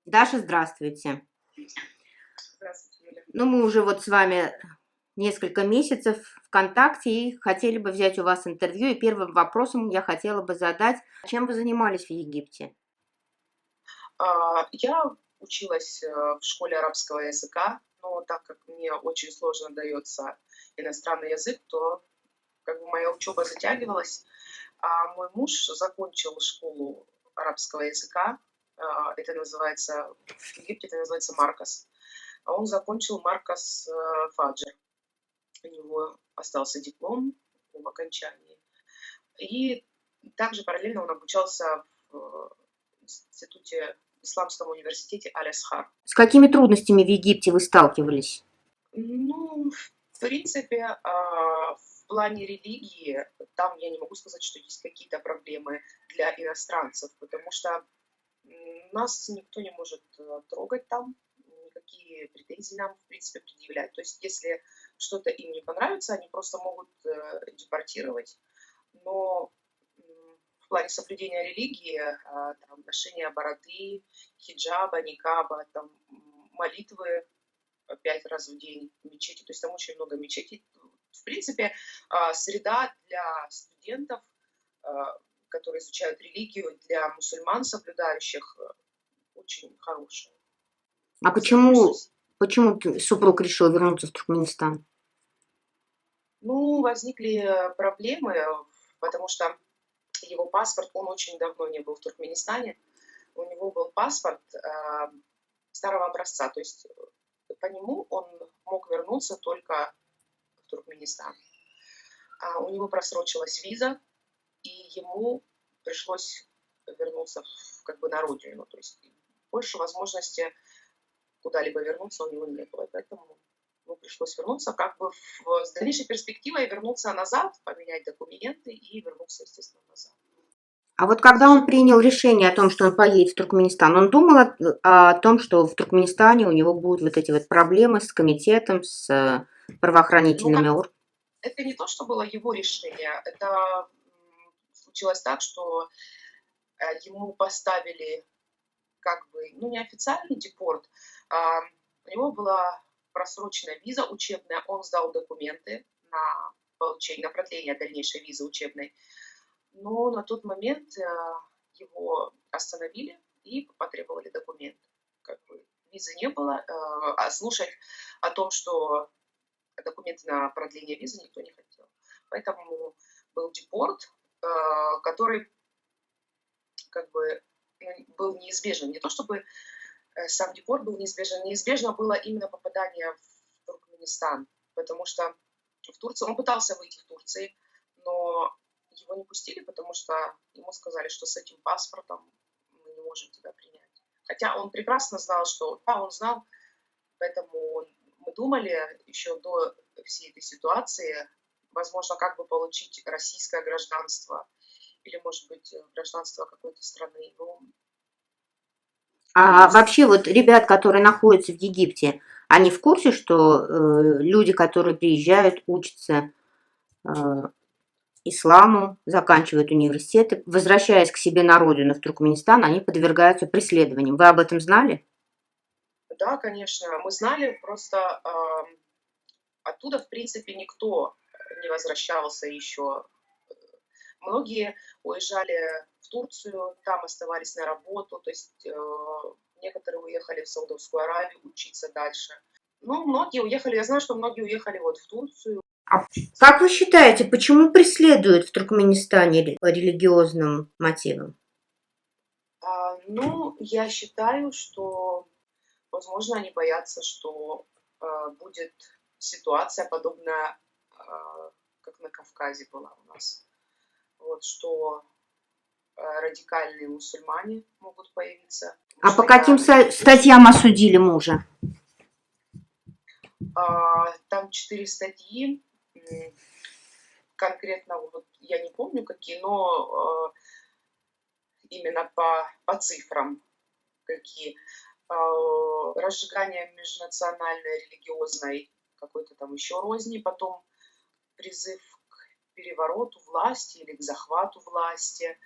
Даша, здравствуйте. Здравствуйте, Юля. Ну, мы уже вот с вами несколько месяцев в контакте и хотели бы взять у вас интервью. И первым вопросом я хотела бы задать, чем вы занимались в Египте? Я училась в школе арабского языка, но так как мне очень сложно дается иностранный язык, то как бы моя учеба затягивалась. А мой муж закончил школу арабского языка. Это называется, в Египте это называется Маркас. А он закончил Маркас Фаджр. У него остался диплом об окончании. И также параллельно он обучался в институте, в Исламском университете Аль-Асхар. С какими трудностями в Египте вы сталкивались? Ну, в принципе, в плане религии, там я не могу сказать, что есть какие-то проблемы для иностранцев, потому что нас никто не может трогать там, никакие претензии нам, в принципе, предъявлять. То есть, если что-то им не понравится, они просто могут депортировать. Но в плане соблюдения религии, там, ношения бороды, хиджаба, никаба, там, молитвы 5 раз в день в мечети, то есть там очень много мечетей. В принципе, среда для студентов, которые изучают религию, для мусульман, соблюдающих, очень хорошая. А почему супруг решил вернуться в Туркменистан? Ну, возникли проблемы, потому что его паспорт, он очень давно не был в Туркменистане. У него был паспорт старого образца, то есть по нему он мог вернуться только в Туркменистан. У него просрочилась виза, и ему пришлось вернуться как бы на родину. То есть больше возможности куда-либо вернуться у него не было. Поэтому ему пришлось вернуться как бы с дальнейшей перспективой вернуться назад, поменять документы и вернуться, естественно, назад. А вот когда он принял решение о том, что он поедет в Туркменистан, он думал о том, что в Туркменистане у него будут вот эти вот проблемы с комитетом, с правоохранительными органами? Это не то, что было его решение, это случилось так, что ему поставили как бы, ну, неофициальный депорт. У него была просроченная виза учебная, он сдал документы на получение, на продление дальнейшей визы учебной. Но на тот момент его остановили и потребовали документы. Как бы визы не было, а слушать о том, что документы на продление визы никто не хотел. Поэтому был депорт, который как бы был неизбежен. Не то чтобы сам депорт был неизбежен, неизбежно было именно попадание в Туркменистан, потому что в Турции, он пытался выйти в Турции, но его не пустили, потому что ему сказали, что с этим паспортом мы не можем тебя принять. Хотя он прекрасно знал, что, да, он знал, поэтому мы думали еще до всей этой ситуации, возможно, как бы получить российское гражданство или, может быть, гражданство какой-то страны. Но А вообще вот ребят, которые находятся в Египте, они в курсе, что люди, которые приезжают, учатся э, исламу, заканчивают университеты, возвращаясь к себе на родину, в Туркменистан, они подвергаются преследованиям. Вы об этом знали? да, конечно, мы знали, просто оттуда, в принципе, никто не возвращался еще. Многие уезжали в Турцию, там оставались на работу, то есть некоторые уехали в Саудовскую Аравию учиться дальше. Ну, многие уехали, я знаю, что многие уехали вот в Турцию. А как вы считаете, почему преследуют в Туркменистане по религиозным мотивам? Ну, я считаю, что, возможно, они боятся, что будет ситуация подобная, как на Кавказе была у нас. Вот, что радикальные мусульмане могут появиться. А по каким статьям осудили мужа? Там 4 статьи, конкретно вот я не помню какие, но именно по цифрам какие. Разжигание межнациональной, религиозной какой-то там еще розни, потом призыв к перевороту власти или к захвату власти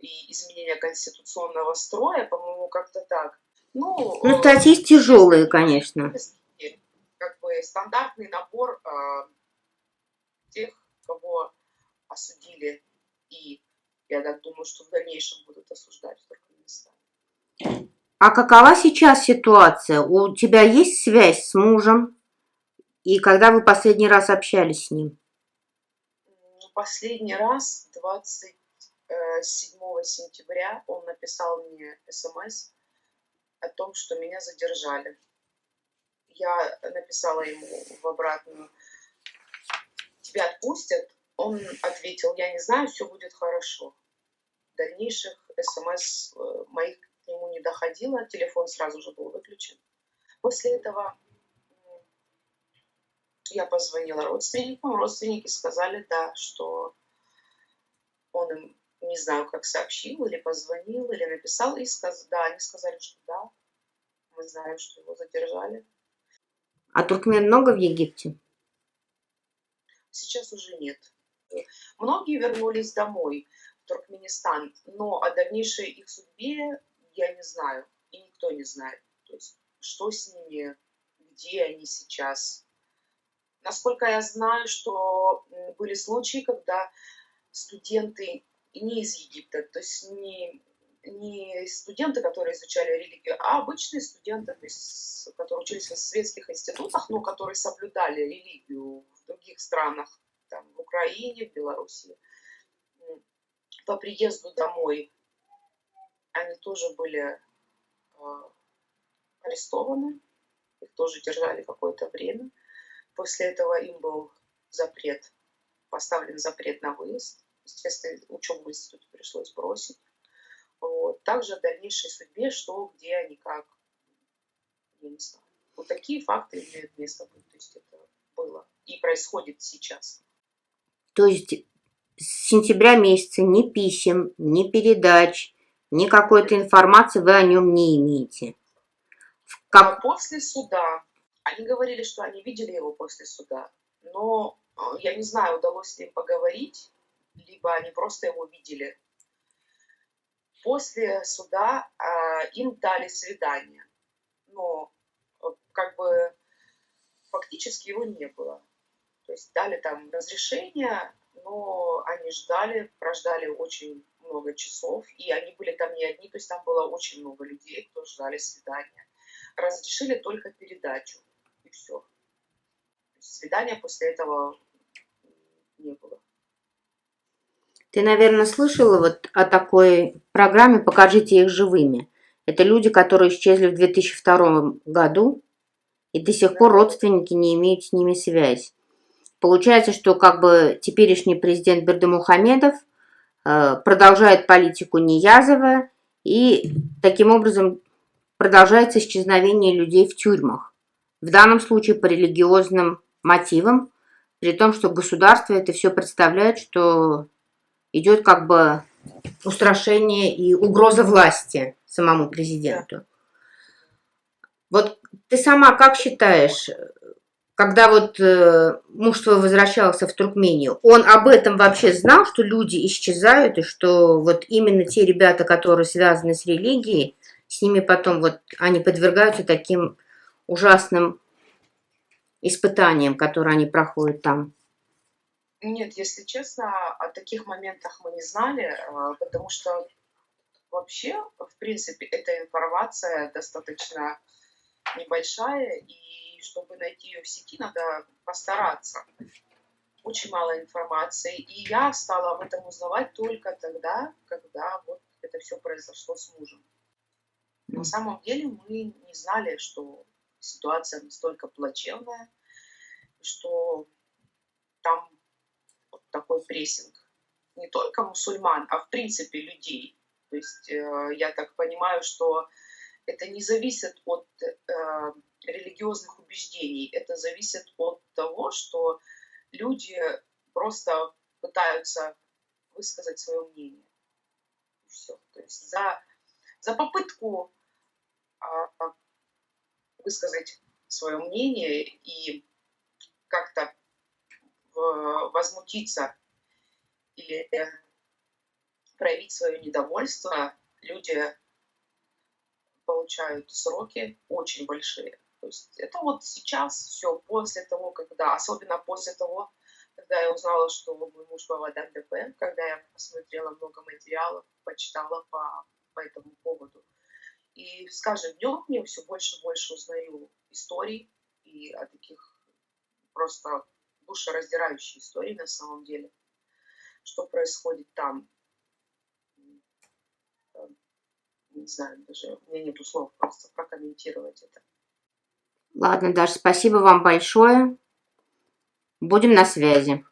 и изменение конституционного строя, по-моему, как-то так. Ну, Ну, статьи тяжелые, конечно. как бы стандартный набор тех, кого осудили, и я так думаю, что в дальнейшем будут осуждать в Туркменистане. А какова сейчас ситуация? У тебя есть связь с мужем? И когда вы последний раз общались с ним? Последний раз 27 сентября он написал мне смс о том, что меня задержали. Я написала ему в обратную: тебя отпустят? Он ответил: я не знаю, все будет хорошо. Дальнейших смс моих к нему не доходило, телефон сразу же был выключен. После этого я позвонила родственникам, родственники сказали, да, что он им, не знаю, как сообщил, или позвонил, или написал, и да, они сказали, что да, мы знаем, что его задержали. А туркмен много в Египте? Сейчас уже нет. Многие вернулись домой, в Туркменистан, но о дальнейшей их судьбе я не знаю, и никто не знает. То есть, что с ними, где они сейчас. Насколько я знаю, что были случаи, когда студенты не из Египта, то есть не студенты, которые изучали религию, а обычные студенты, то есть, которые учились в светских институтах, но которые соблюдали религию в других странах, там, в Украине, в Беларуси. По приезду домой они тоже были арестованы, их тоже держали какое-то время. После этого им был запрет, поставлен запрет на выезд. Естественно, учебу в институте пришлось бросить. Вот. Также о дальнейшей судьбе, что, где они, как, я не знаю. Вот такие факты имеют место быть. То есть это было и происходит сейчас. То есть с сентября месяца ни писем, ни передач, ни какой-то информации вы о нем не имеете? Как... После суда, они говорили, что они видели его после суда, но я не знаю, удалось ли им поговорить, либо они просто его видели. После суда им дали свидание, но как бы фактически его не было. То есть дали там разрешение, но они ждали, прождали очень много часов, и они были там не одни, то есть там было очень много людей, кто ждали свидания. Разрешили только передачу, и все. Свидания после этого не было. Ты, наверное, слышала вот о такой программе «Покажите их живыми». Это люди, которые исчезли в 2002 году, и до сих пор родственники не имеют с ними связь. Получается, что как бы теперешний президент Бердымухамедов продолжает политику Ниязова, и таким образом продолжается исчезновение людей в тюрьмах. В данном случае по религиозным мотивам, при том, что государство это все представляет, что идет как бы устрашение и угроза власти самому президенту. Вот ты сама как считаешь, когда вот муж твой возвращался в Туркмению, он об этом вообще знал, что люди исчезают, и что вот именно те ребята, которые связаны с религией, с ними потом вот они подвергаются таким ужасным испытаниям, которые они проходят там? Нет, если честно, о таких моментах мы не знали, потому что вообще, в принципе, эта информация достаточно небольшая, и чтобы найти ее в сети, надо постараться. Очень мало информации. И я стала об этом узнавать только тогда, когда вот это все произошло с мужем. На самом деле мы не знали, что ситуация настолько плачевная, что там вот такой прессинг не только мусульман, а в принципе людей. То есть я так понимаю, что это не зависит от религиозных убеждений, это зависит от того, что люди просто пытаются высказать свое мнение. Все. То есть за попытку высказать свое мнение и как-то возмутиться или проявить свое недовольство, люди получают сроки очень большие. То есть это вот сейчас все после того, когда, особенно после того, когда я узнала, что мой муж был в ДТП, когда я посмотрела много материалов, почитала по этому поводу. И с каждым днем я все больше и больше узнаю историй и о таких просто душераздирающих историй на самом деле, что происходит там. Не знаю, даже у меня нету слов просто прокомментировать это. Ладно, Даша, спасибо вам большое. Будем на связи.